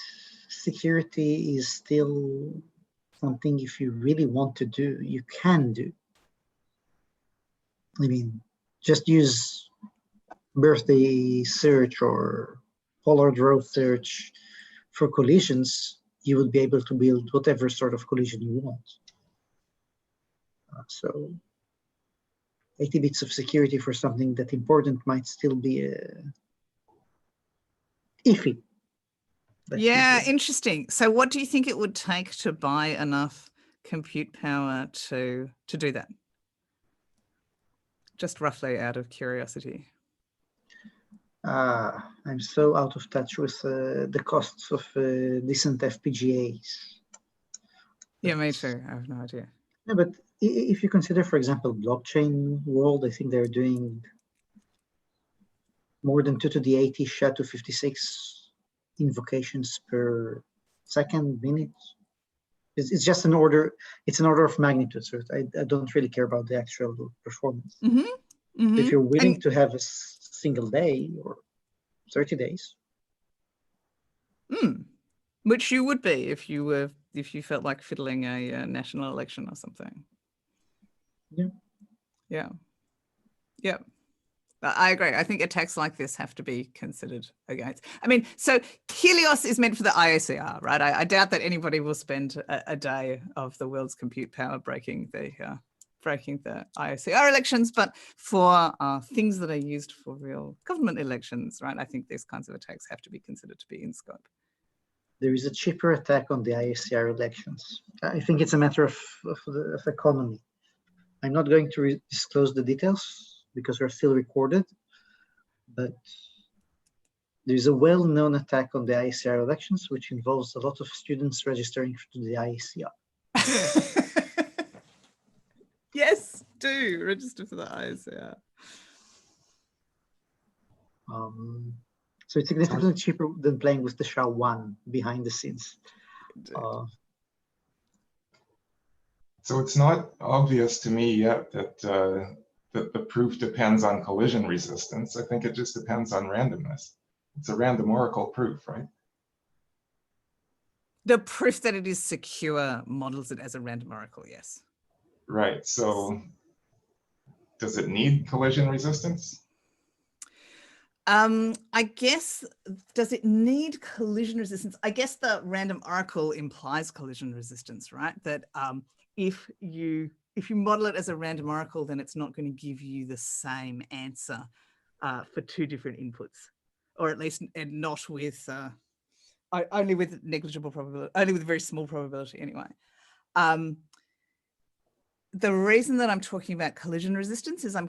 security is still something, if you really want to do, you can do. I mean, just use birthday search or Pollard row search for collisions. You will be able to build whatever sort of collision you want. So 80 bits of security for something that important might still be iffy. Yeah, interesting. So what do you think it would take to buy enough compute power to do that? Just roughly out of curiosity. I'm so out of touch with the costs of decent FPGAs. Yeah, me too. I have no idea. Yeah, but if you consider, for example, blockchain world, I think they're doing more than 2 to the 80 SHA-256 invocations per second, minute. It's just an order. It's an order of magnitude. So I don't really care about the actual performance. Mm-hmm. Mm-hmm. If you're willing to have a single day or 30 days, which you would be if you felt like fiddling a national election or something. Yeah. I agree. I think attacks like this have to be considered against. I mean, so Helios is meant for the IOCR, right? I doubt that anybody will spend a day of the world's compute power breaking the breaking the IOCR elections, but for things that are used for real government elections, right? I think these kinds of attacks have to be considered to be in scope. There is a cheaper attack on the IOCR elections. I think it's a matter of economy. I'm not going to disclose the details because they're still recorded, but there's a well-known attack on the IOCR elections, which involves a lot of students registering to the IOCR. Yes, do register for the IOCR. So it's significantly cheaper than playing with the SHA-1 behind the scenes. So it's not obvious to me yet that that the proof depends on collision resistance. I think it just depends on randomness. It's a random oracle proof, right? The proof that it is secure models it as a random oracle, yes. Right. So does it need collision resistance? I guess, does it need collision resistance? I guess the random oracle implies collision resistance, right? That if you model it as a random oracle, then it's not going to give you the same answer for two different inputs, or at least not with only with negligible probability, only with very small probability anyway. The reason that I'm talking about collision resistance is I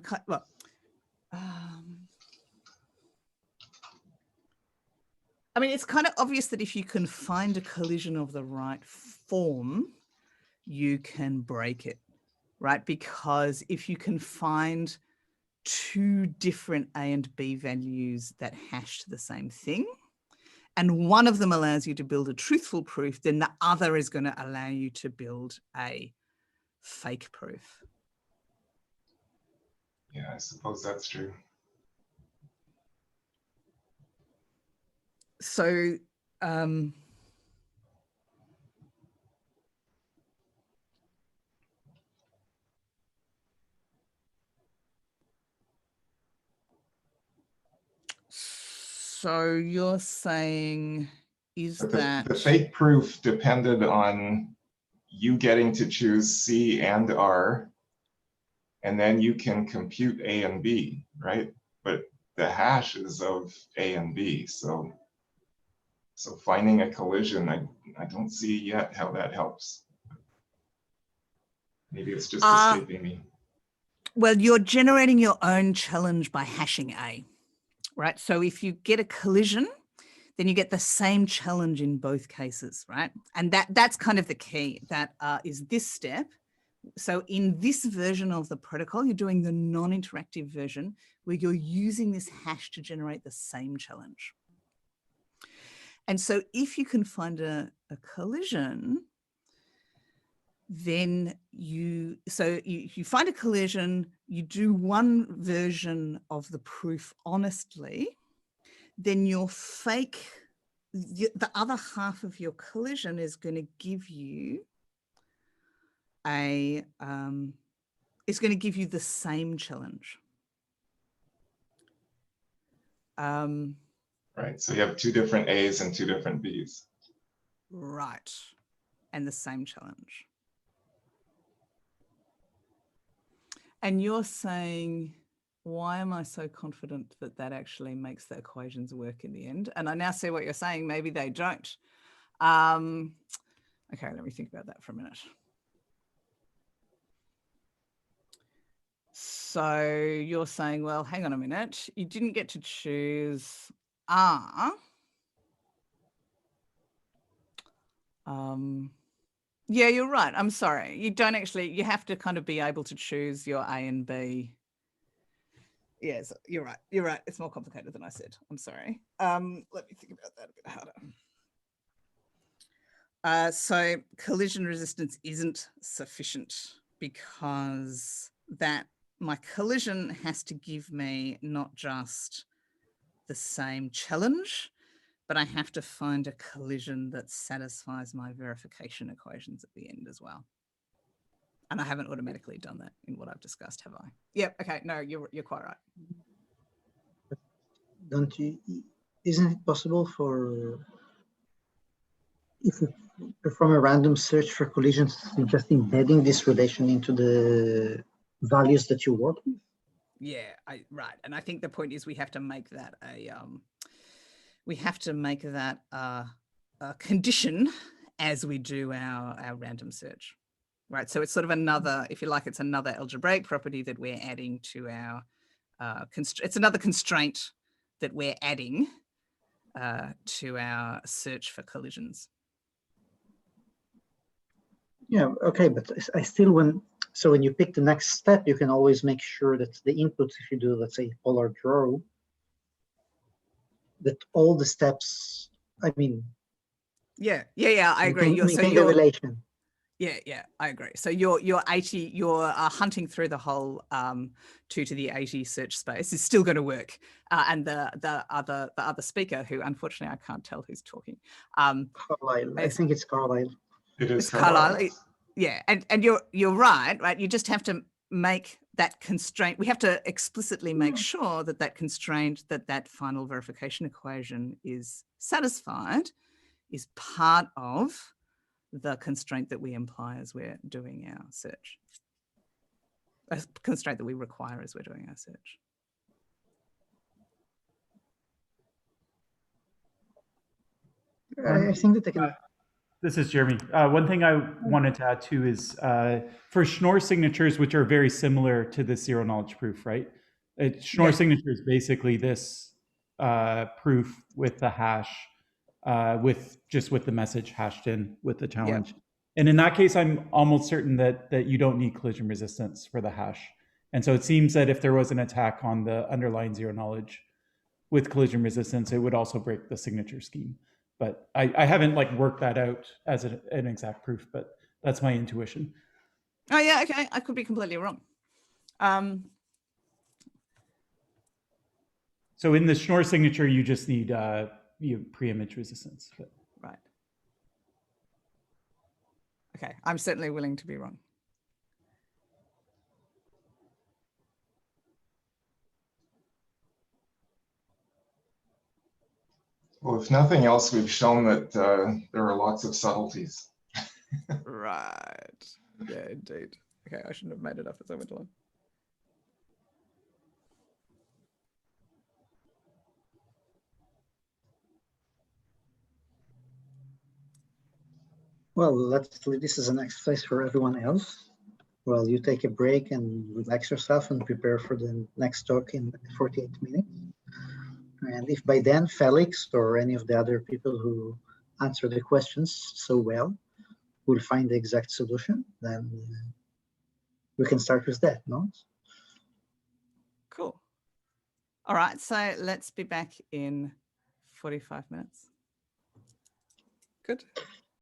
mean, it's kind of obvious that if you can find a collision of the right form, you can break it, right? Because if you can find two different A and B values that hash to the same thing, and one of them allows you to build a truthful proof, then the other is going to allow you to build a fake proof. Yeah, I suppose that's true. So, so you're saying But that the fake proof depended on you getting to choose C and R, and then you can compute A and B, right? But the hash is of A and B, so finding a collision, I don't see yet how that helps. Maybe it's just escaping me. well, you're generating your own challenge by hashing A, right? So if you get a collision, then you get the same challenge in both cases, right? And that's kind of the key. That is this step. So in this version of the protocol, you're doing the non-interactive version where you're using this hash to generate the same challenge. And so if you can find a collision, then you find a collision, you do one version of the proof honestly, then your fake, the other half of your collision is going to give you it's going to give you the same challenge. Right, so you have two different A's and two different B's. Right, and the same challenge. And you're saying, why am I so confident that that actually makes the equations work in the end? And I now see what you're saying, maybe they don't. Okay, let me think about that for a minute. So you're saying, well, hang on a minute, you didn't get to choose R. Yeah, you're right. I'm sorry. You don't actually, you have to kind of be able to choose your A and B. Yes, you're right. You're right. It's more complicated than I said. I'm sorry. Let me think about that a bit harder. So collision resistance isn't sufficient because my collision has to give me not just the same challenge, but I have to find a collision that satisfies my verification equations at the end as well. And I haven't automatically done that in what I've discussed, have I? Yep. Okay. No, you're quite right. Isn't it possible for, if perform a random search for collisions, just embedding this relation into the values that you work with? Yeah, right. And I think the point is we have to make that a condition as we do our random search, right? So it's sort of another, if you like, it's another algebraic property that we're adding to our it's another constraint that we're adding to our search for collisions. Yeah, okay, but I still, when you pick the next step, you can always make sure that the inputs, if you do, let's say, polar draw, that all the steps, I mean. Yeah, I agree. Maintain the relation. Yeah, I agree. So you're hunting through the whole 2 to the 80 search space is still going to work. And the other speaker, who unfortunately I can't tell who's talking. Carlisle. I think it's Carlisle. It is Carlisle. Yeah, and you're right. You just have to make that constraint. We have to explicitly make sure that constraint, that final verification equation is satisfied, is part of the constraint that we imply as we're doing our search. A constraint that we require as we're doing our search. I think that I can. This is Jeremy. One thing I wanted to add too is for Schnorr signatures, which are very similar to the zero knowledge proof, right? Schnorr signature is basically this proof with the hash, with the message hashed in with the challenge. Yep. And in that case, I'm almost certain that you don't need collision resistance for the hash. And so it seems that if there was an attack on the underlying zero knowledge with collision resistance, it would also break the signature scheme. But I haven't worked that out as an exact proof, but that's my intuition. Oh yeah, okay. I could be completely wrong. So in the Schnorr signature, you just need pre-image resistance. But. Right. Okay, I'm certainly willing to be wrong. Well, if nothing else, we've shown that there are lots of subtleties. Right. Yeah, indeed. Okay, I shouldn't have made it up as I went along. Well, this is an exercise for everyone else. Well, you take a break and relax yourself and prepare for the next talk in 48 minutes. And if by then Felix or any of the other people who answer the questions so well will find the exact solution, then we can start with that, no? Cool. All right, so let's be back in 45 minutes. Good.